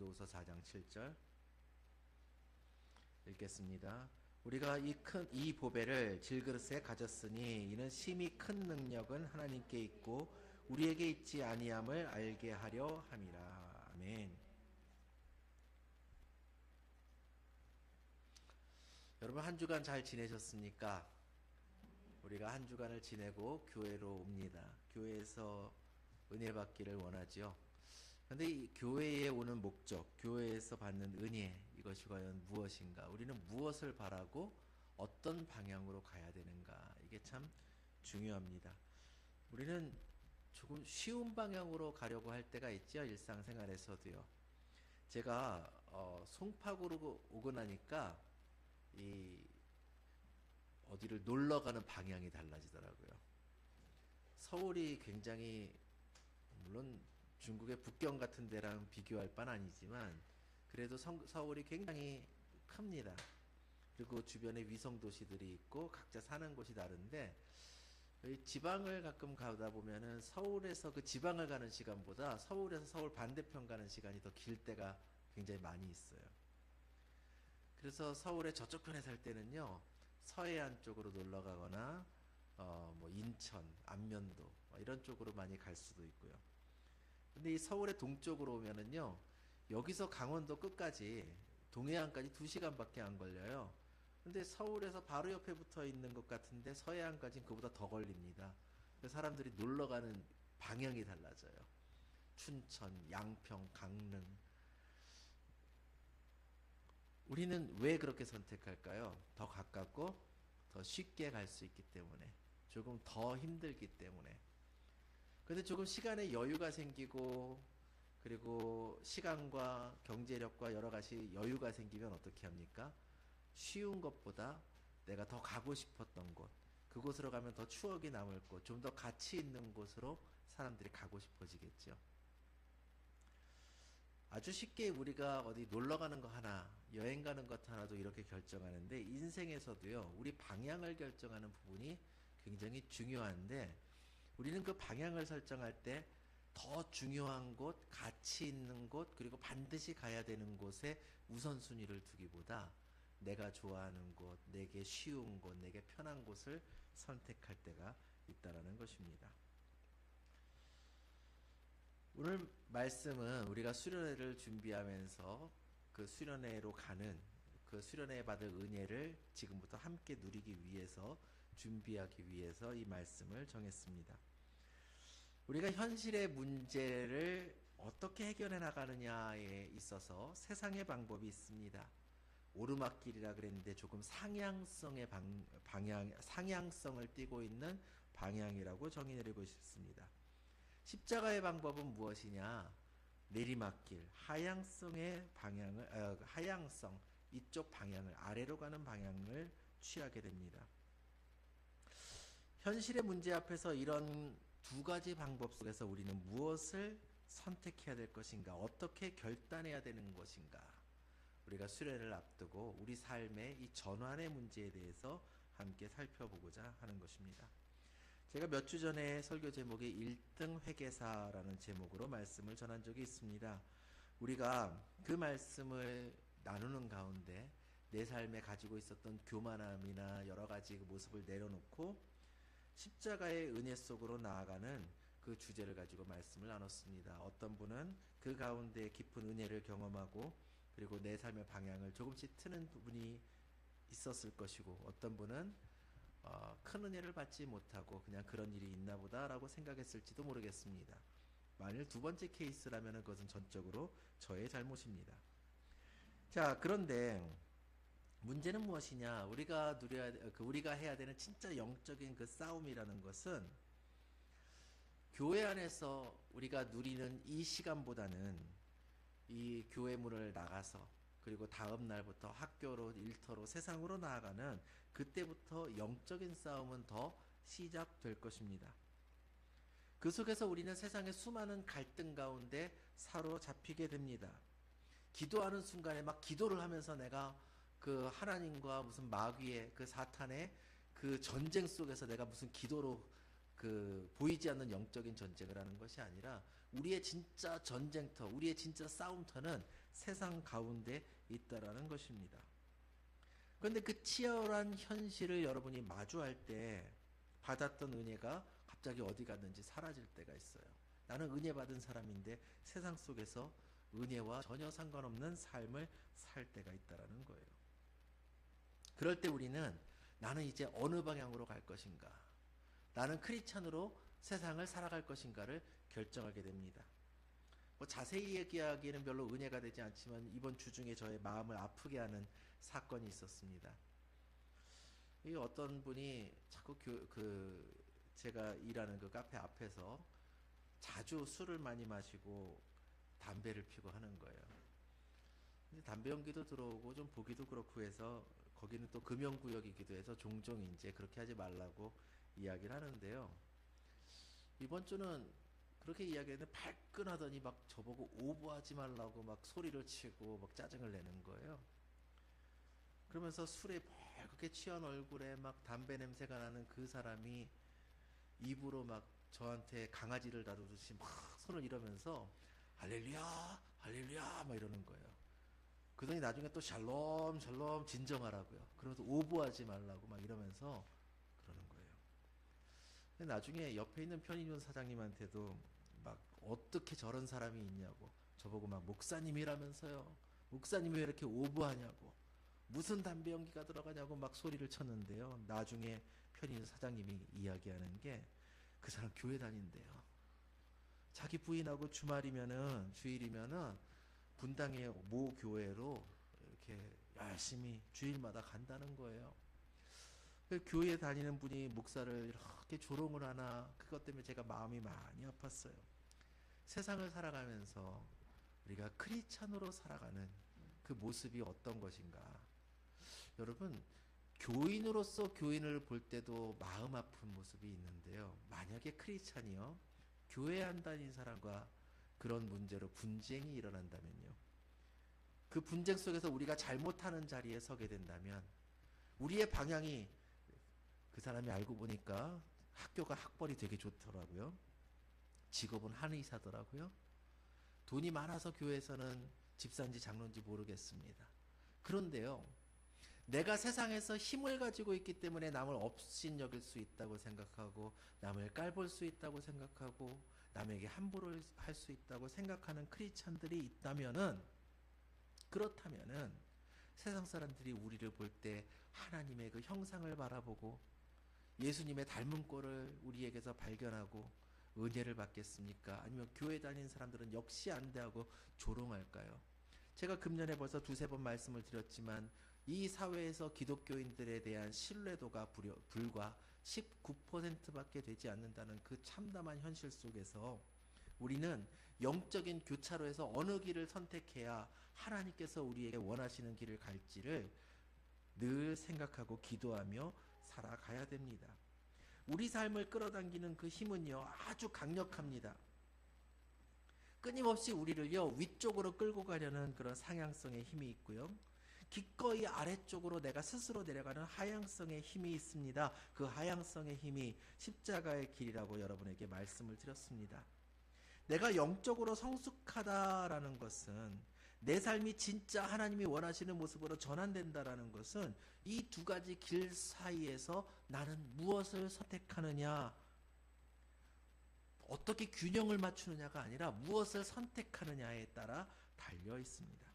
고린도후서 4장 7절 읽겠습니다. 우리가 이 보배를 질그릇에 가졌으니 이는 심히 큰 능력은 하나님께 있고 우리에게 있지 아니함을 알게 하려 함이라. 아멘. 여러분 한 주간 잘 지내셨습니까? 우리가 한 주간을 지내고 교회로 옵니다. 교회에서 은혜 받기를 원하지요. 그런데 이 교회에 오는 목적, 교회에서 받는 은혜, 이것이 과연 무엇인가? 우리는 무엇을 바라고 어떤 방향으로 가야 되는가? 이게 참 중요합니다. 우리는 조금 쉬운 방향으로 가려고 할 때가 있죠. 일상생활에서도요. 제가 송파구로 오고 나니까 어디를 놀러 가는 방향이 달라지더라고요. 서울이 굉장히, 물론 중국의 북경 같은 데랑 비교할 바는 아니지만 그래도 서울이 굉장히 큽니다. 그리고 주변에 위성 도시들이 있고 각자 사는 곳이 다른데, 지방을 가끔 가다 보면은 서울에서 그 지방을 가는 시간보다 서울에서 서울 반대편 가는 시간이 더 길 때가 굉장히 많이 있어요. 그래서 서울의 저쪽 편에 살 때는요, 서해안 쪽으로 놀러 가거나 뭐 인천, 안면도 이런 쪽으로 많이 갈 수도 있고요. 근데 이 서울의 동쪽으로 오면은요, 여기서 강원도 끝까지 동해안까지 2시간밖에 안 걸려요. 근데 서울에서 바로 옆에 붙어 있는 것 같은데 서해안까지는 그보다 더 걸립니다. 그래서 사람들이 놀러 가는 방향이 달라져요. 춘천, 양평, 강릉. 우리는 왜 그렇게 선택할까요? 더 가깝고 더 쉽게 갈 수 있기 때문에, 조금 더 힘들기 때문에. 근데 조금 시간에 여유가 생기고, 그리고 시간과 경제력과 여러 가지 여유가 생기면 어떻게 합니까? 쉬운 것보다 내가 더 가고 싶었던 곳, 그곳으로 가면 더 추억이 남을 곳, 좀 더 가치 있는 곳으로 사람들이 가고 싶어지겠죠. 아주 쉽게 우리가 어디 놀러 가는 거 하나, 여행 가는 것 하나도 이렇게 결정하는데, 인생에서도요, 우리 방향을 결정하는 부분이 굉장히 중요한데, 우리는 그 방향을 설정할 때 더 중요한 곳, 가치 있는 곳, 그리고 반드시 가야 되는 곳에 우선순위를 두기보다 내가 좋아하는 곳, 내게 쉬운 곳, 내게 편한 곳을 선택할 때가 있다라는 것입니다. 오늘 말씀은 우리가 수련회를 준비하면서 그 수련회로 가는, 그 수련회에 받을 은혜를 지금부터 함께 누리기 위해서, 준비하기 위해서 이 말씀을 정했습니다. 우리가 현실의 문제를 어떻게 해결해 나가느냐에 있어서 세상의 방법이 있습니다. 오르막길이라 그랬는데 조금 상향성의 상향성을 띠고 있는 방향이라고 정의 내리고 싶습니다. 십자가의 방법은 무엇이냐? 내리막길, 하향성의 방향을, 하향성, 이쪽 방향을, 아래로 가는 방향을 취하게 됩니다. 현실의 문제 앞에서 이런 두 가지 방법 속에서 우리는 무엇을 선택해야 될 것인가? 어떻게 결단해야 되는 것인가? 우리가 수련을 앞두고 우리 삶의 이 전환의 문제에 대해서 함께 살펴보고자 하는 것입니다. 제가 몇 주 전에 설교 제목이 1등 회계사라는 제목으로 말씀을 전한 적이 있습니다. 우리가 그 말씀을 나누는 가운데 내 삶에 가지고 있었던 교만함이나 여러 가지 그 모습을 내려놓고 십자가의 은혜 속으로 나아가는 그 주제를 가지고 말씀을 나눴습니다. 어떤 분은 그 가운데 깊은 은혜를 경험하고, 그리고 내 삶의 방향을 조금씩 트는 부분이 있었을 것이고, 어떤 분은 큰 은혜를 받지 못하고 그냥 그런 일이 있나 보다라고 생각했을지도 모르겠습니다. 만일 두 번째 케이스라면 그것은 전적으로 저의 잘못입니다. 자, 그런데 문제는 무엇이냐? 우리가 해야 되는 진짜 영적인 그 싸움이라는 것은, 교회 안에서 우리가 누리는 이 시간보다는 이 교회 문을 나가서, 그리고 다음 날부터 학교로, 일터로, 세상으로 나아가는 그때부터 영적인 싸움은 더 시작될 것입니다. 그 속에서 우리는 세상의 수많은 갈등 가운데 사로잡히게 됩니다. 기도하는 순간에 막 기도를 하면서 내가 그 하나님과 무슨 마귀의 그 사탄의 그 전쟁 속에서 내가 무슨 기도로 그 보이지 않는 영적인 전쟁을 하는 것이 아니라, 우리의 진짜 전쟁터, 우리의 진짜 싸움터는 세상 가운데 있다라는 것입니다. 그런데 그 치열한 현실을 여러분이 마주할 때 받았던 은혜가 갑자기 어디 갔는지 사라질 때가 있어요. 나는 은혜 받은 사람인데 세상 속에서 은혜와 전혀 상관없는 삶을 살 때가 있다라는 거예요. 그럴 때 우리는 나는 이제 어느 방향으로 갈 것인가? 나는 크리스찬으로 세상을 살아갈 것인가를 결정하게 됩니다. 뭐 자세히 얘기하기에는 별로 은혜가 되지 않지만 이번 주 중에 저의 마음을 아프게 하는 사건이 있었습니다. 이 어떤 분이 자꾸 제가 일하는 그 카페 앞에서 자주 술을 많이 마시고 담배를 피고 하는 거예요. 근데 담배 연기도 들어오고 좀 보기도 그렇고 해서 거기는 또 금연구역이기도 해서 종종 이제 그렇게 하지 말라고 이야기를 하는데요. 이번 주는 그렇게 이야기했는데 발끈하더니 막 저보고 오버하지 말라고 막 소리를 치고 막 짜증을 내는 거예요. 그러면서 술에 그렇게 취한 얼굴에 막 담배 냄새가 나는 그 사람이 입으로 막 저한테 강아지를 다루듯이 막 손을 이러면서 할렐루야 할렐루야 막 이러는 거예요. 그러더니 나중에 또 샬롬 샬롬 진정하라고요. 그러면서 오버하지 말라고 막 이러면서 그러는 거예요. 근데 나중에 옆에 있는 편의점 사장님한테도 막 어떻게 저런 사람이 있냐고 저보고 막 목사님이라면서요. 목사님이 왜 이렇게 오버하냐고 무슨 담배 연기가 들어가냐고 막 소리를 쳤는데요. 나중에 편의점 사장님이 이야기하는 게 그 사람 교회 다닌대요. 자기 부인하고 주일이면은 분당의 모 교회로 이렇게 열심히 주일마다 간다는 거예요. 교회 다니는 분이 목사를 이렇게 조롱을 하나 그것 때문에 제가 마음이 많이 아팠어요. 세상을 살아가면서 우리가 크리스찬으로 살아가는 그 모습이 어떤 것인가. 여러분 교인으로서 교인을 볼 때도 마음 아픈 모습이 있는데요. 만약에 크리스찬이요 교회 안 다닌 사람과 그런 문제로 분쟁이 일어난다면요. 그 분쟁 속에서 우리가 잘못하는 자리에 서게 된다면 우리의 방향이 그 사람이 알고 보니까 학교가 학벌이 되게 좋더라고요. 직업은 한의사더라고요. 돈이 많아서 교회에서는 집사인지 장로인지 모르겠습니다. 그런데요. 내가 세상에서 힘을 가지고 있기 때문에 남을 업신여길 수 있다고 생각하고 남을 깔볼 수 있다고 생각하고 남에게 함부로 할 수 있다고 생각하는 크리스찬들이 있다면은 그렇다면은 세상 사람들이 우리를 볼 때 하나님의 그 형상을 바라보고 예수님의 닮은 꼴을 우리에게서 발견하고 은혜를 받겠습니까? 아니면 교회 다니는 사람들은 역시 안 돼 하고 조롱할까요? 제가 금년에 벌써 두세 번 말씀을 드렸지만 이 사회에서 기독교인들에 대한 신뢰도가 불과 19%밖에 되지 않는다는 그 참담한 현실 속에서 우리는 영적인 교차로에서 어느 길을 선택해야 하나님께서 우리에게 원하시는 길을 갈지를 늘 생각하고 기도하며 살아가야 됩니다. 우리 삶을 끌어당기는 그 힘은요 아주 강력합니다. 끊임없이 우리를요 위쪽으로 끌고 가려는 그런 상향성의 힘이 있고요. 기꺼이 아래쪽으로 내가 스스로 내려가는 하향성의 힘이 있습니다. 그 하향성의 힘이 십자가의 길이라고 여러분에게 말씀을 드렸습니다. 내가 영적으로 성숙하다라는 것은 내 삶이 진짜 하나님이 원하시는 모습으로 전환된다라는 것은 이 두 가지 길 사이에서 나는 무엇을 선택하느냐, 어떻게 균형을 맞추느냐가 아니라 무엇을 선택하느냐에 따라 달려 있습니다.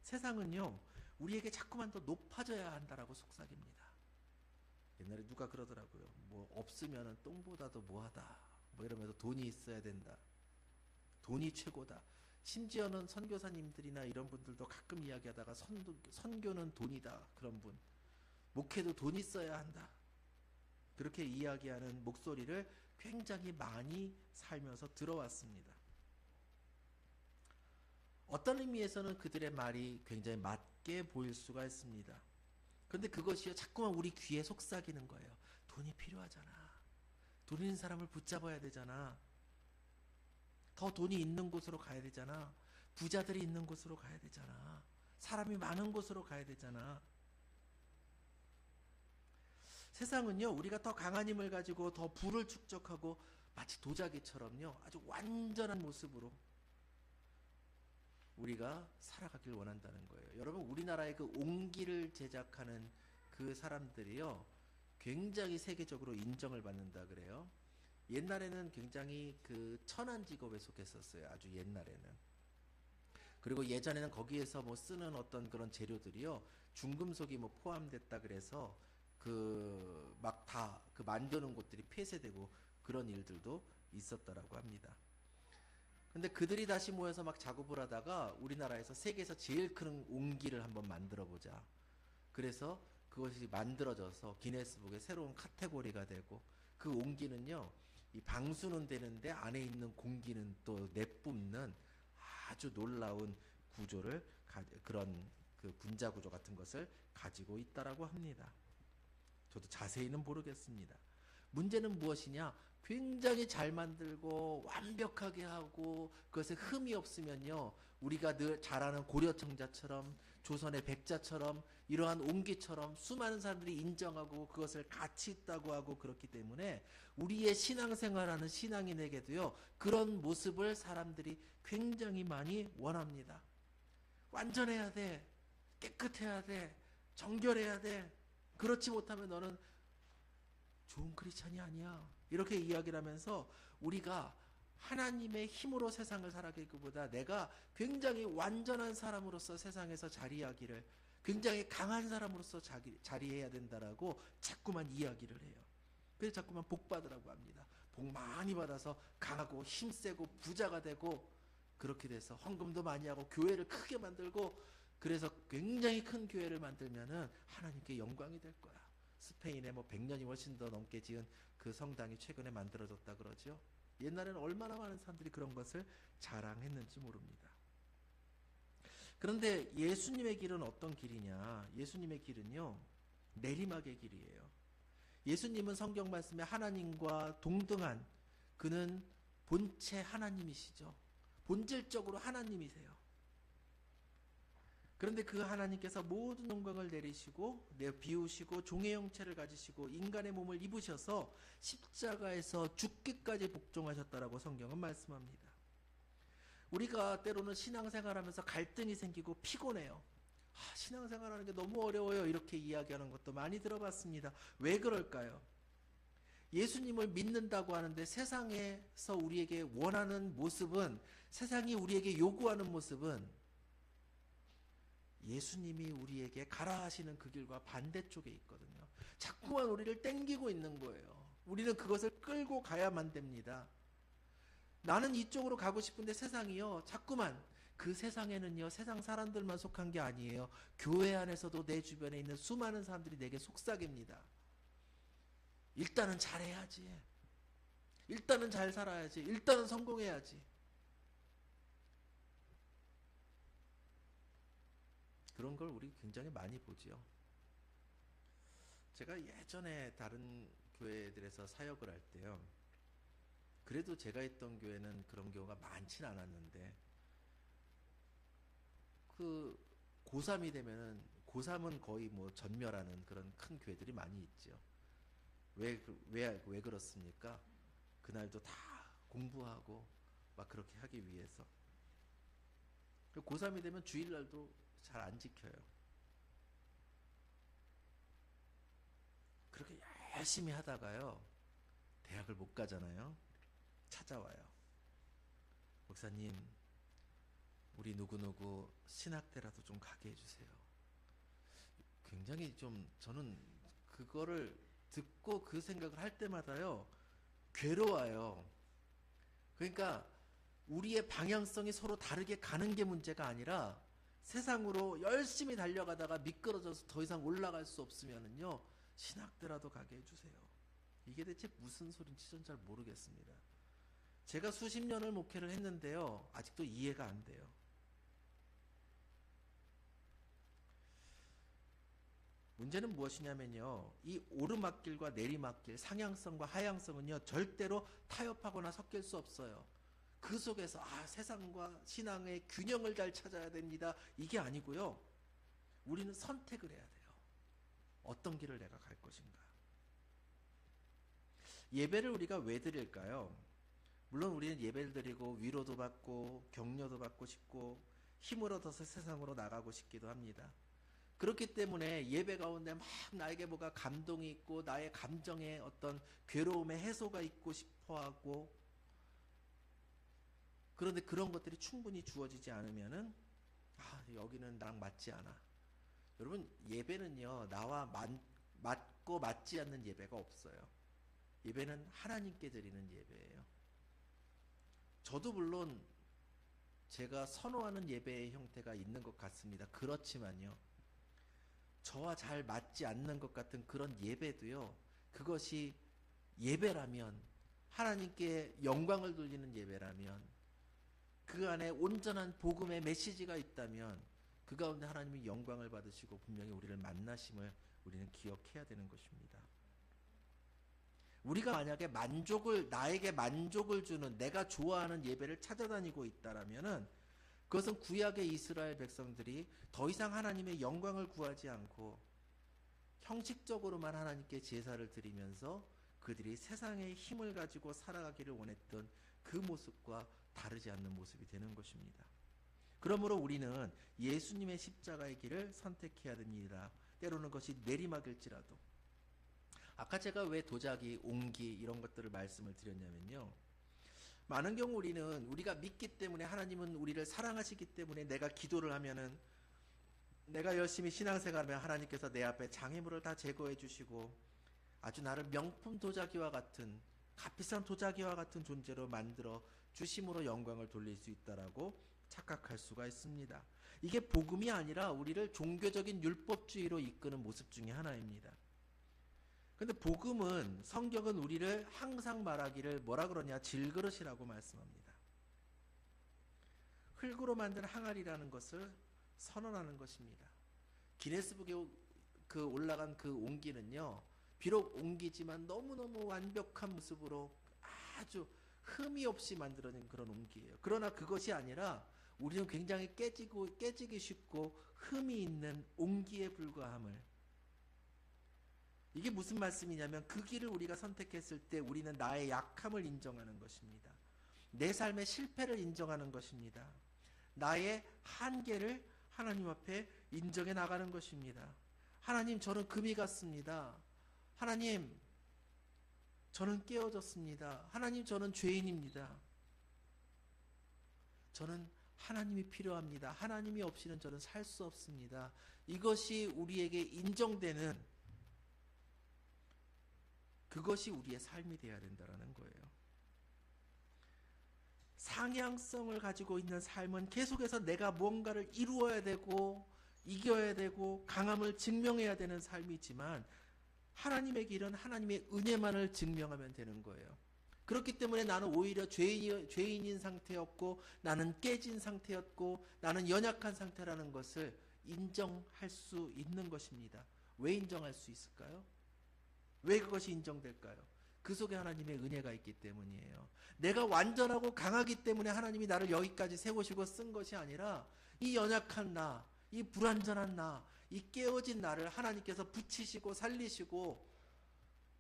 세상은요 우리에게 자꾸만 더 높아져야 한다라고 속삭입니다. 옛날에 누가 그러더라고요. 뭐 없으면 똥보다도 뭐하다 뭐 이러면서 돈이 있어야 된다. 돈이 최고다. 심지어는 선교사님들이나 이런 분들도 가끔 이야기하다가 선교는 돈이다. 그런 분. 목회도 돈이 있어야 한다. 그렇게 이야기하는 목소리를 굉장히 많이 살면서 들어왔습니다. 어떤 의미에서는 그들의 말이 굉장히 맞게 보일 수가 있습니다. 그런데 그것이요 자꾸만 우리 귀에 속삭이는 거예요. 돈이 필요하잖아. 돈 있는 사람을 붙잡아야 되잖아. 더 돈이 있는 곳으로 가야 되잖아. 부자들이 있는 곳으로 가야 되잖아. 사람이 많은 곳으로 가야 되잖아. 세상은요 우리가 더 강한 힘을 가지고 더 부를 축적하고 마치 도자기처럼요, 아주 완전한 모습으로 우리가 살아가길 원한다는 거예요. 여러분, 우리나라의 그 옹기를 제작하는 그 사람들이요, 굉장히 세계적으로 인정을 받는다 그래요. 옛날에는 굉장히 그 천한 직업에 속했었어요. 아주 옛날에는. 그리고 예전에는 거기에서 뭐 쓰는 어떤 그런 재료들이요, 중금속이 뭐 포함됐다 그래서 그 막 다 그 만드는 곳들이 폐쇄되고 그런 일들도 있었다라고 합니다. 근데 그들이 다시 모여서 막 작업을 하다가 우리나라에서 세계에서 제일 큰 옹기를 한번 만들어 보자. 그래서 그것이 만들어져서 기네스북의 새로운 카테고리가 되고, 그 옹기는요, 이 방수는 되는데 안에 있는 공기는 또 내뿜는 아주 놀라운 구조를 그런 그 분자 구조 같은 것을 가지고 있다라고 합니다. 저도 자세히는 모르겠습니다. 문제는 무엇이냐? 굉장히 잘 만들고 완벽하게 하고 그것에 흠이 없으면요, 우리가 늘 잘 아는 고려청자처럼 조선의 백자처럼 이러한 옹기처럼 수많은 사람들이 인정하고 그것을 가치 있다고 하고, 그렇기 때문에 우리의 신앙생활하는 신앙인에게도요, 그런 모습을 사람들이 굉장히 많이 원합니다. 완전해야 돼, 깨끗해야 돼, 정결해야 돼. 그렇지 못하면 너는 좋은 크리스찬이 아니야. 이렇게 이야기를 하면서 우리가 하나님의 힘으로 세상을 살아가기보다 내가 굉장히 완전한 사람으로서 세상에서 자리하기를, 굉장히 강한 사람으로서 자리해야 된다라고 자꾸만 이야기를 해요. 그래서 자꾸만 복 받으라고 합니다. 복 많이 받아서 강하고 힘세고 부자가 되고, 그렇게 돼서 헌금도 많이 하고 교회를 크게 만들고, 그래서 굉장히 큰 교회를 만들면은 하나님께 영광이 될 거야. 스페인에 뭐 100년이 훨씬 더 넘게 지은 그 성당이 최근에 만들어졌다 그러죠. 옛날에는 얼마나 많은 사람들이 그런 것을 자랑했는지 모릅니다. 그런데 예수님의 길은 어떤 길이냐? 예수님의 길은요, 내리막의 길이에요. 예수님은 성경 말씀에 하나님과 동등한, 그는 본체 하나님이시죠. 본질적으로 하나님이세요. 그런데 그 하나님께서 모든 영광을 내리시고 비우시고 종의 형체를 가지시고 인간의 몸을 입으셔서 십자가에서 죽기까지 복종하셨다라고 성경은 말씀합니다. 우리가 때로는 신앙생활하면서 갈등이 생기고 피곤해요. 신앙생활하는 게 너무 어려워요, 이렇게 이야기하는 것도 많이 들어봤습니다. 왜 그럴까요? 예수님을 믿는다고 하는데 세상에서 우리에게 원하는 모습은, 세상이 우리에게 요구하는 모습은 예수님이 우리에게 가라 하시는 그 길과 반대쪽에 있거든요. 자꾸만 우리를 땡기고 있는 거예요. 우리는 그것을 끌고 가야만 됩니다. 나는 이쪽으로 가고 싶은데 세상이요, 자꾸만, 그 세상에는요, 세상 사람들만 속한 게 아니에요. 교회 안에서도 내 주변에 있는 수많은 사람들이 내게 속삭입니다. 일단은 잘해야지. 일단은 잘 살아야지. 일단은 성공해야지. 그런 걸 우리 굉장히 많이 보지요. 제가 예전에 다른 교회들에서 사역을 할 때요, 그래도 제가 있던 교회는 그런 경우가 많진 않았는데, 그 고3이 되면은, 고3은 거의 뭐 전멸하는 그런 큰 교회들이 많이 있죠. 왜 그렇습니까? 그날도 다 공부하고 막 그렇게 하기 위해서. 고3이 되면 주일날도 잘 안 지켜요. 그렇게 열심히 하다가요, 대학을 못 가잖아요. 찾아와요. 목사님, 우리 누구누구 신학대라도 좀 가게 해주세요. 굉장히 좀, 저는 그거를 듣고 그 생각을 할 때마다요, 괴로워요. 그러니까 우리의 방향성이 서로 다르게 가는 게 문제가 아니라, 세상으로 열심히 달려가다가 미끄러져서 더 이상 올라갈 수 없으면은요, 신학대라도 가게 해주세요. 이게 대체 무슨 소린지 전 잘 모르겠습니다. 제가 수십 년을 목회를 했는데요, 아직도 이해가 안 돼요. 문제는 무엇이냐면요, 이 오르막길과 내리막길, 상향성과 하향성은요, 절대로 타협하거나 섞일 수 없어요. 그 속에서 세상과 신앙의 균형을 잘 찾아야 됩니다, 이게 아니고요, 우리는 선택을 해야 돼요. 어떤 길을 내가 갈 것인가. 예배를 우리가 왜 드릴까요? 물론 우리는 예배를 드리고 위로도 받고 격려도 받고 싶고 힘을 얻어서 세상으로 나가고 싶기도 합니다. 그렇기 때문에 예배 가운데 막 나에게 뭐가 감동이 있고 나의 감정에 어떤 괴로움의 해소가 있고 싶어하고, 그런데 그런 것들이 충분히 주어지지 않으면은 여기는 나랑 맞지 않아. 여러분, 예배는요 나와 맞고 맞지 않는 예배가 없어요. 예배는 하나님께 드리는 예배예요. 저도 물론 제가 선호하는 예배의 형태가 있는 것 같습니다. 그렇지만요, 저와 잘 맞지 않는 것 같은 그런 예배도요, 그것이 예배라면, 하나님께 영광을 돌리는 예배라면, 그 안에 온전한 복음의 메시지가 있다면 그 가운데 하나님이 영광을 받으시고 분명히 우리를 만나심을 우리는 기억해야 되는 것입니다. 우리가 만약에 나에게 만족을 주는, 내가 좋아하는 예배를 찾아다니고 있다라면은, 그것은 구약의 이스라엘 백성들이 더 이상 하나님의 영광을 구하지 않고 형식적으로만 하나님께 제사를 드리면서 그들이 세상의 힘을 가지고 살아가기를 원했던 그 모습과 다르지 않는 모습이 되는 것입니다. 그러므로 우리는 예수님의 십자가의 길을 선택해야 됩니다. 때로는 그것이 내리막일지라도. 아까 제가 왜 도자기, 옹기 이런 것들을 말씀을 드렸냐면요, 많은 경우 우리가 믿기 때문에, 하나님은 우리를 사랑하시기 때문에 내가 기도를 하면은, 내가 열심히 신앙생활하면 하나님께서 내 앞에 장애물을 다 제거해 주시고 아주 나를 명품 도자기와 같은, 값비싼 도자기와 같은 존재로 만들어 주심으로 영광을 돌릴 수 있다라고 착각할 수가 있습니다. 이게 복음이 아니라 우리를 종교적인 율법주의로 이끄는 모습 중에 하나입니다. 근데 복음은, 성경은 우리를 항상 말하기를 뭐라 그러냐, 질그릇이라고 말씀합니다. 흙으로 만든 항아리라는 것을 선언하는 것입니다. 기네스북에 올라간 그 옹기는요, 비록 옹기지만 너무너무 완벽한 모습으로 아주 흠이 없이 만들어진 그런 옹기예요. 그러나 그것이 아니라 우리는 굉장히 깨지기 쉽고 흠이 있는 옹기에 불과함을, 이게 무슨 말씀이냐면, 그 길을 우리가 선택했을 때 우리는 나의 약함을 인정하는 것입니다. 내 삶의 실패를 인정하는 것입니다. 나의 한계를 하나님 앞에 인정해 나가는 것입니다. 하나님, 저는 금이 갔습니다. 하나님, 저는 깨어졌습니다. 하나님, 저는 죄인입니다. 저는 하나님이 필요합니다. 하나님이 없이는 저는 살 수 없습니다. 이것이 우리에게 인정되는, 그것이 우리의 삶이 되어야 된다는 거예요. 상향성을 가지고 있는 삶은 계속해서 내가 뭔가를 이루어야 되고 이겨야 되고 강함을 증명해야 되는 삶이지만, 하나님의 길은 하나님의 은혜만을 증명하면 되는 거예요. 그렇기 때문에 나는 오히려 죄인인 상태였고, 나는 깨진 상태였고, 나는 연약한 상태라는 것을 인정할 수 있는 것입니다. 왜 인정할 수 있을까요? 왜 그것이 인정될까요? 그 속에 하나님의 은혜가 있기 때문이에요. 내가 완전하고 강하기 때문에 하나님이 나를 여기까지 세우시고 쓴 것이 아니라, 이 연약한 나, 이 불완전한 나, 이 깨어진 나를 하나님께서 붙이시고 살리시고,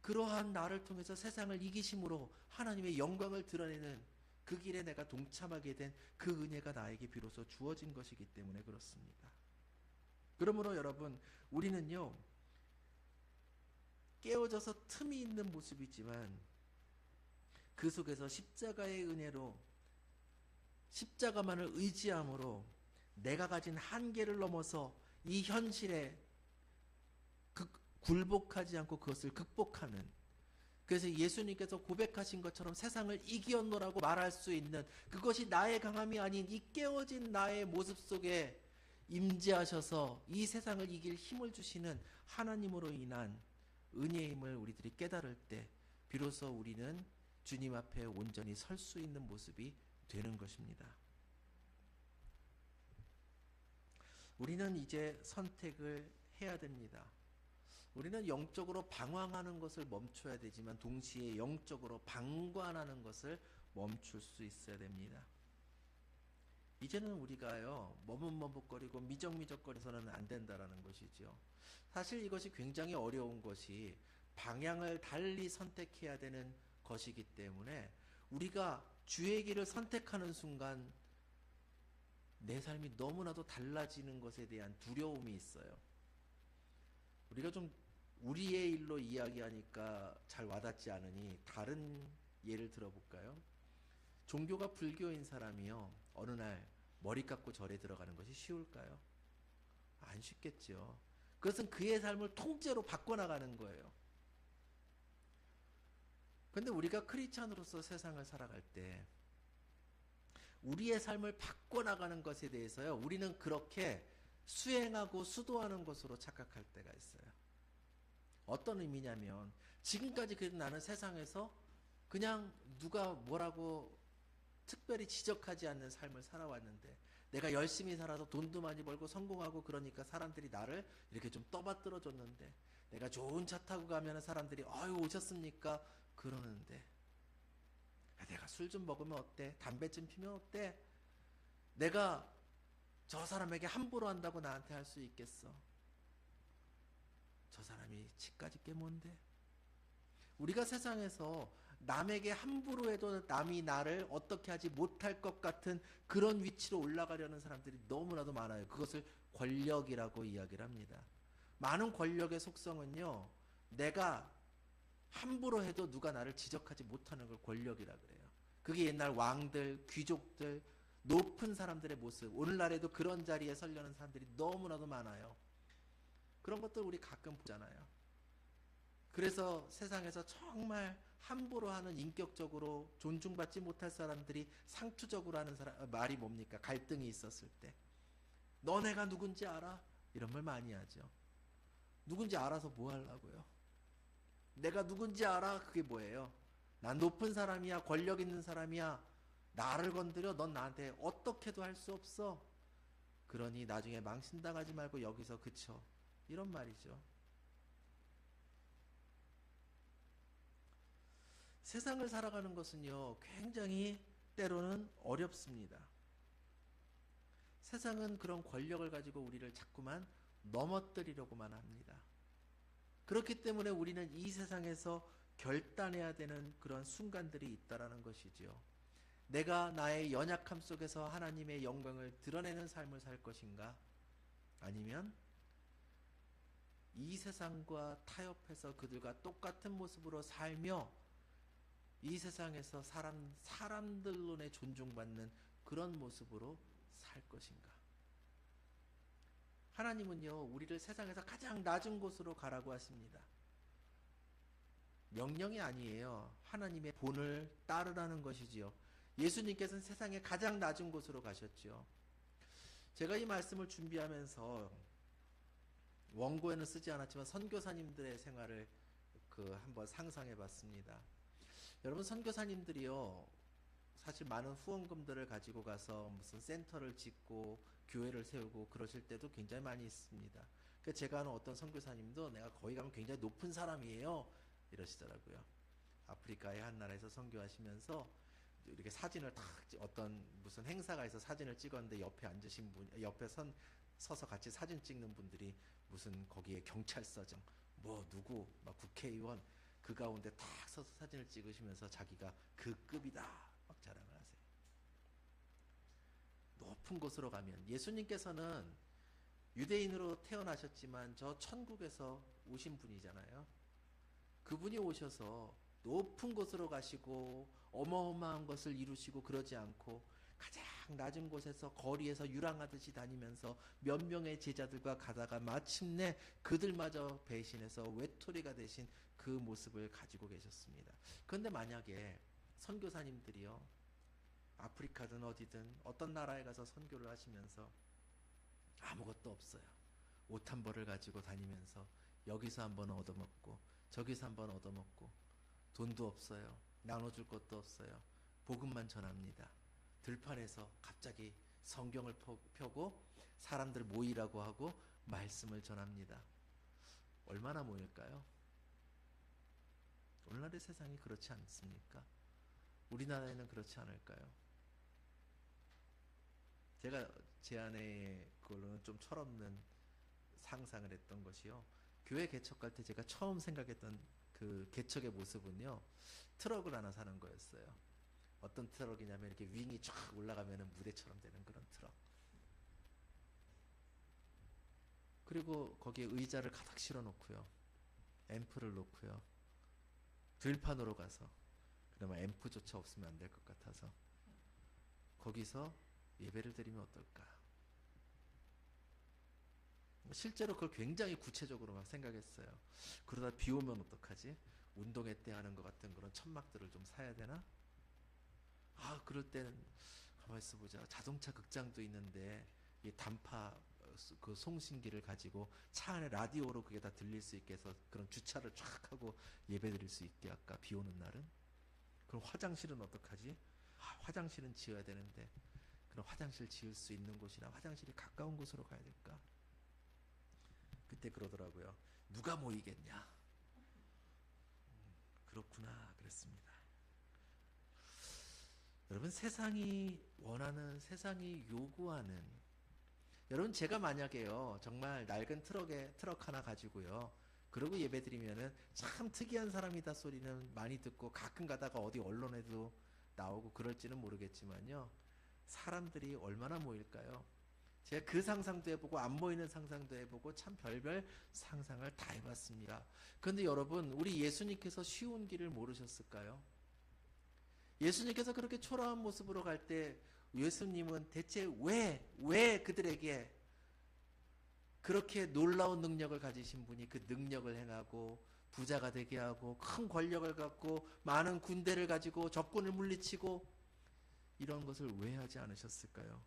그러한 나를 통해서 세상을 이기심으로 하나님의 영광을 드러내는 그 길에 내가 동참하게 된 그 은혜가 나에게 비로소 주어진 것이기 때문에 그렇습니다. 그러므로 여러분, 우리는요, 깨어져서 틈이 있는 모습이지만 그 속에서 십자가의 은혜로, 십자가만을 의지함으로 내가 가진 한계를 넘어서 이 현실에 굴복하지 않고 그것을 극복하는, 그래서 예수님께서 고백하신 것처럼 세상을 이기었노라고 말할 수 있는, 그것이 나의 강함이 아닌 이 깨어진 나의 모습 속에 임재하셔서 이 세상을 이길 힘을 주시는 하나님으로 인한 은혜임을 우리들이 깨달을 때 비로소 우리는 주님 앞에 온전히 설 수 있는 모습이 되는 것입니다. 우리는 이제 선택을 해야 됩니다. 우리는 영적으로 방황하는 것을 멈춰야 되지만 동시에 영적으로 방관하는 것을 멈출 수 있어야 됩니다. 이제는 우리가요, 머뭇머뭇거리고 미적미적거려서는 안 된다라는 것이죠. 사실 이것이 굉장히 어려운 것이, 방향을 달리 선택해야 되는 것이기 때문에 우리가 주의 길을 선택하는 순간 내 삶이 너무나도 달라지는 것에 대한 두려움이 있어요. 우리가 좀 우리의 일로 이야기하니까 잘 와닿지 않으니 다른 예를 들어볼까요? 종교가 불교인 사람이요, 어느 날 머리 깎고 절에 들어가는 것이 쉬울까요? 안 쉽겠죠. 그것은 그의 삶을 통째로 바꿔나가는 거예요. 근데 우리가 크리스찬으로서 세상을 살아갈 때 우리의 삶을 바꿔나가는 것에 대해서요, 우리는 그렇게 수행하고 수도하는 것으로 착각할 때가 있어요. 어떤 의미냐면, 지금까지 그래도 나는 세상에서 그냥 누가 뭐라고 특별히 지적하지 않는 삶을 살아왔는데, 내가 열심히 살아서 돈도 많이 벌고 성공하고 그러니까 사람들이 나를 이렇게 좀 떠받들어 줬는데, 내가 좋은 차 타고 가면 사람들이 아유 오셨습니까? 그러는데, 내가 술 좀 먹으면 어때? 담배 좀 피면 어때? 내가 저 사람에게 함부로 한다고 나한테 할 수 있겠어? 저 사람이 치까지 게 뭔데? 우리가 세상에서 남에게 함부로 해도 남이 나를 어떻게 하지 못할 것 같은 그런 위치로 올라가려는 사람들이 너무나도 많아요. 그것을 권력이라고 이야기를 합니다. 많은 권력의 속성은요, 내가 함부로 해도 누가 나를 지적하지 못하는 걸 권력이라 그래요. 그게 옛날 왕들, 귀족들, 높은 사람들의 모습, 오늘날에도 그런 자리에 서려는 사람들이 너무나도 많아요. 그런 것들 우리 가끔 보잖아요. 그래서 세상에서 정말 함부로 하는, 인격적으로 존중받지 못할 사람들이 상투적으로 하는 말이 뭡니까? 갈등이 있었을 때 너네가 누군지 알아? 이런 말 많이 하죠. 누군지 알아서 뭐 하려고요? 내가 누군지 알아? 그게 뭐예요? 난 높은 사람이야, 권력 있는 사람이야, 나를 건드려 넌 나한테 어떻게도 할 수 없어, 그러니 나중에 망신당하지 말고 여기서 그쳐, 이런 말이죠. 세상을 살아가는 것은요, 굉장히 때로는 어렵습니다. 세상은 그런 권력을 가지고 우리를 자꾸만 넘어뜨리려고만 합니다. 그렇기 때문에 우리는 이 세상에서 결단해야 되는 그런 순간들이 있다라는 것이지요. 내가 나의 연약함 속에서 하나님의 영광을 드러내는 삶을 살 것인가? 아니면 이 세상과 타협해서 그들과 똑같은 모습으로 살며 이 세상에서 사람들 눈에 존중받는 그런 모습으로 살 것인가? 하나님은요, 우리를 세상에서 가장 낮은 곳으로 가라고 하십니다. 명령이 아니에요. 하나님의 본을 따르라는 것이지요. 예수님께서는 세상의 가장 낮은 곳으로 가셨죠. 제가 이 말씀을 준비하면서 원고에는 쓰지 않았지만 선교사님들의 생활을 한번 상상해 봤습니다. 여러분, 선교사님들이요, 사실 많은 후원금들을 가지고 가서 무슨 센터를 짓고 교회를 세우고 그러실 때도 굉장히 많이 있습니다. 그러니까 제가 아는 어떤 선교사님도 내가 거기 가면 굉장히 높은 사람이에요, 이러시더라고요. 아프리카의 한 나라에서 선교하시면서 이렇게 사진을 딱, 어떤 무슨 행사가 있어 사진을 찍었는데 옆에 앉으신 분, 옆에 서서 같이 사진 찍는 분들이 무슨 거기에 경찰서장, 뭐 누구, 막 국회의원, 그 가운데 딱 서서 사진을 찍으시면서 자기가 그 급이다 막 자랑을 하세요. 높은 곳으로 가면, 예수님께서는 유대인으로 태어나셨지만 저 천국에서 오신 분이잖아요. 그분이 오셔서 높은 곳으로 가시고 어마어마한 것을 이루시고 그러지 않고 가장 낮은 곳에서 거리에서 유랑하듯이 다니면서 몇 명의 제자들과 가다가 마침내 그들마저 배신해서 외톨이가 되신 그 모습을 가지고 계셨습니다. 그런데 만약에 선교사님들이요, 아프리카든 어디든 어떤 나라에 가서 선교를 하시면서 아무것도 없어요. 옷 한 벌을 가지고 다니면서 여기서 한 번 얻어먹고 저기서 한 번 얻어먹고, 돈도 없어요. 나눠줄 것도 없어요. 복음만 전합니다. 들판에서 갑자기 성경을 펴고 사람들 모이라고 하고 말씀을 전합니다. 얼마나 모일까요? 오늘날의 세상이 그렇지 않습니까? 우리나라에는 그렇지 않을까요? 제가 제 아내의 그걸로는 좀 철없는 상상을 했던 것이요, 교회 개척할 때 제가 처음 생각했던 그 개척의 모습은요, 트럭을 하나 사는 거였어요. 어떤 트럭이냐면 이렇게 윙이 쫙 올라가면 무대처럼 되는 그런 트럭. 그리고 거기에 의자를 가득 실어 놓고요. 앰프를 놓고요. 들판으로 가서, 그러면 앰프조차 없으면 안 될 것 같아서 거기서 예배를 드리면 어떨까? 실제로 그걸 굉장히 구체적으로 막 생각했어요. 그러다 비 오면 어떡하지? 운동회 때 하는 것 같은 그런 천막들을 좀 사야 되나? 아, 그럴 때는 가만히 있어보자. 자동차 극장도 있는데 이 단파 그 송신기를 가지고 차 안에 라디오로 그게 다 들릴 수 있게 해서 그런 주차를 쫙 하고 예배 드릴 수 있게 할까? 비 오는 날은? 그럼 화장실은 어떡하지? 아, 화장실은 지어야 되는데 그럼 화장실 지을 수 있는 곳이나 화장실이 가까운 곳으로 가야 될까? 그때 그러더라고요. 누가 모이겠냐? 그렇구나 그랬습니다. 여러분, 세상이 원하는, 세상이 요구하는, 여러분 제가 만약에요 정말 낡은 트럭 하나 가지고요 그러고 예배드리면은 참 특이한 사람이다 소리는 많이 듣고 가끔 가다가 어디 언론에도 나오고 그럴지는 모르겠지만요, 사람들이 얼마나 모일까요? 제가 그 상상도 해보고 안 보이는 상상도 해보고 참 별별 상상을 다 해봤습니다. 그런데 여러분, 우리 예수님께서 쉬운 길을 모르셨을까요? 예수님께서 그렇게 초라한 모습으로 갈 때 예수님은 대체 왜 그들에게 그렇게 놀라운 능력을 가지신 분이 그 능력을 행하고 부자가 되게 하고 큰 권력을 갖고 많은 군대를 가지고 적군을 물리치고 이런 것을 왜 하지 않으셨을까요?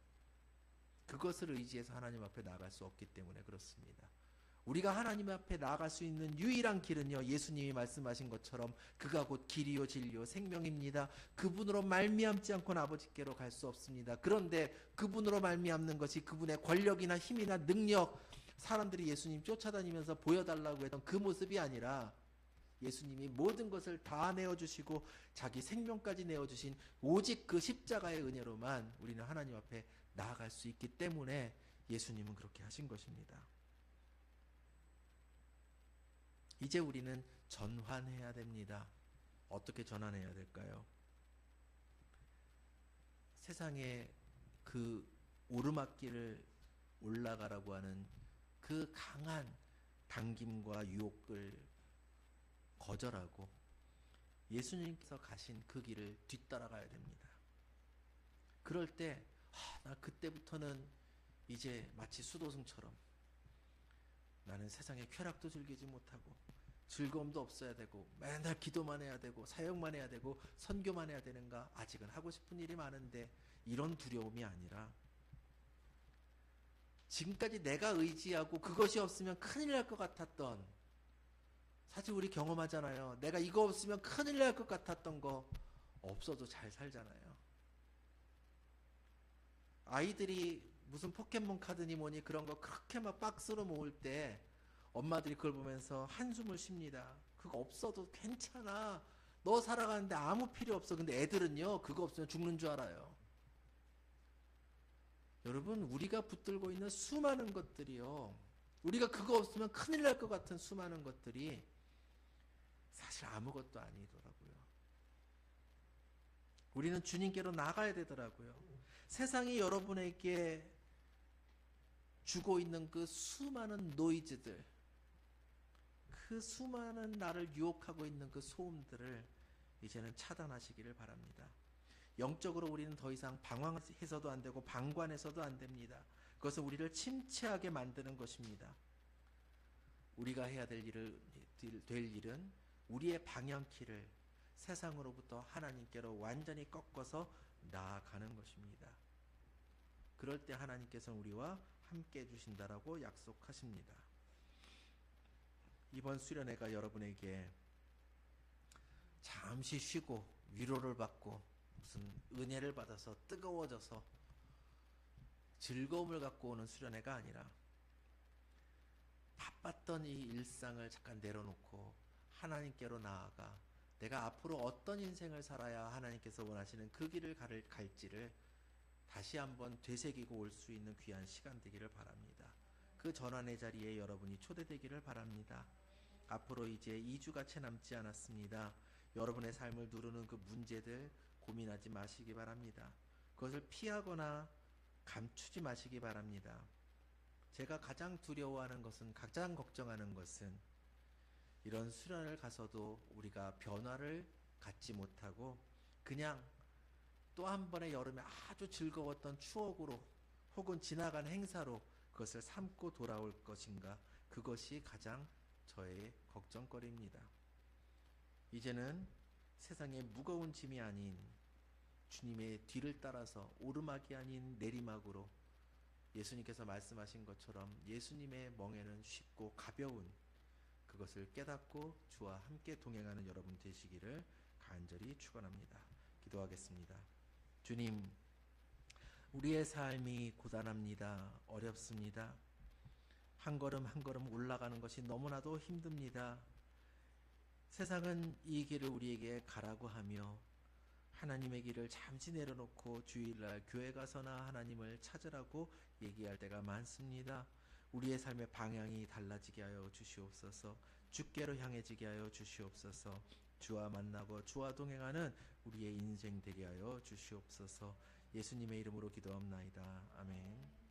그것을 의지해서 하나님 앞에 나아갈 수 없기 때문에 그렇습니다. 우리가 하나님 앞에 나아갈 수 있는 유일한 길은요, 예수님이 말씀하신 것처럼 그가 곧 길이요 진리요 생명입니다. 그분으로 말미암지 않고는 아버지께로 갈 수 없습니다. 그런데 그분으로 말미암는 것이 그분의 권력이나 힘이나 능력, 사람들이 예수님 쫓아다니면서 보여달라고 했던 그 모습이 아니라 예수님이 모든 것을 다 내어주시고 자기 생명까지 내어주신 오직 그 십자가의 은혜로만 우리는 하나님 앞에 나아갈 수 있기 때문에 예수님은 그렇게 하신 것입니다. 이제 우리는 전환해야 됩니다. 어떻게 전환해야 될까요? 세상에 그 오르막길을 올라가라고 하는 그 강한 당김과 유혹을 거절하고 예수님께서 가신 그 길을 뒤따라가야 됩니다. 그럴 때 나 그때부터는 이제 마치 수도승처럼 나는 세상의 쾌락도 즐기지 못하고 즐거움도 없어야 되고 맨날 기도만 해야 되고 사역만 해야 되고 선교만 해야 되는가? 아직은 하고 싶은 일이 많은데, 이런 두려움이 아니라 지금까지 내가 의지하고 그것이 없으면 큰일 날 것 같았던, 사실 우리 경험하잖아요. 내가 이거 없으면 큰일 날 것 같았던 거 없어도 잘 살잖아요. 아이들이 무슨 포켓몬 카드니 뭐니 그런 거 그렇게 막 박스로 모을 때 엄마들이 그걸 보면서 한숨을 쉽니다. 그거 없어도 괜찮아. 너 살아가는데 아무 필요 없어. 근데 애들은요, 그거 없으면 죽는 줄 알아요. 여러분, 우리가 붙들고 있는 수많은 것들이요, 우리가 그거 없으면 큰일 날 것 같은 수많은 것들이 사실 아무것도 아니더라고요. 우리는 주님께로 나가야 되더라고요. 세상이 여러분에게 주고 있는 그 수많은 노이즈들, 그 수많은 나를 유혹하고 있는 그 소음들을 이제는 차단하시기를 바랍니다. 영적으로 우리는 더 이상 방황해서도 안 되고 방관해서도 안 됩니다. 그것은 우리를 침체하게 만드는 것입니다. 우리가 해야 될 일은 우리의 방향키를 세상으로부터 하나님께로 완전히 꺾어서 나아가는 것입니다. 그럴 때 하나님께서는 우리와 함께 해주신다라고 약속하십니다. 이번 수련회가 여러분에게 잠시 쉬고 위로를 받고 무슨 은혜를 받아서 뜨거워져서 즐거움을 갖고 오는 수련회가 아니라, 바빴던 이 일상을 잠깐 내려놓고 하나님께로 나아가 내가 앞으로 어떤 인생을 살아야 하나님께서 원하시는 그 길을 갈지를 다시 한번 되새기고 올 수 있는 귀한 시간 되기를 바랍니다. 그 전환의 자리에 여러분이 초대되기를 바랍니다. 앞으로 이제 2주가 채 남지 않았습니다. 여러분의 삶을 누르는 그 문제들, 고민하지 마시기 바랍니다. 그것을 피하거나 감추지 마시기 바랍니다. 제가 가장 두려워하는 것은, 가장 걱정하는 것은 이런 수련을 가서도 우리가 변화를 갖지 못하고 그냥 또 한 번의 여름에 아주 즐거웠던 추억으로 혹은 지나간 행사로 그것을 삼고 돌아올 것인가, 그것이 가장 저의 걱정거리입니다. 이제는 세상의 무거운 짐이 아닌 주님의 뒤를 따라서 오르막이 아닌 내리막으로 예수님께서 말씀하신 것처럼 예수님의 멍에는 쉽고 가벼운 그것을 깨닫고 주와 함께 동행하는 여러분 되시기를 간절히 축원합니다. 기도하겠습니다. 주님, 우리의 삶이 고단합니다. 어렵습니다. 한 걸음 한 걸음 올라가는 것이 너무나도 힘듭니다. 세상은 이 길을 우리에게 가라고 하며 하나님의 길을 잠시 내려놓고 주일날 교회 가서나 하나님을 찾으라고 얘기할 때가 많습니다. 우리의 삶의 방향이 달라지게 하여 주시옵소서. 주께로 향해지게 하여 주시옵소서. 주와 만나고 주와 동행하는 우리의 인생 되게 하여 주시옵소서. 예수님의 이름으로 기도합나이다. 아멘.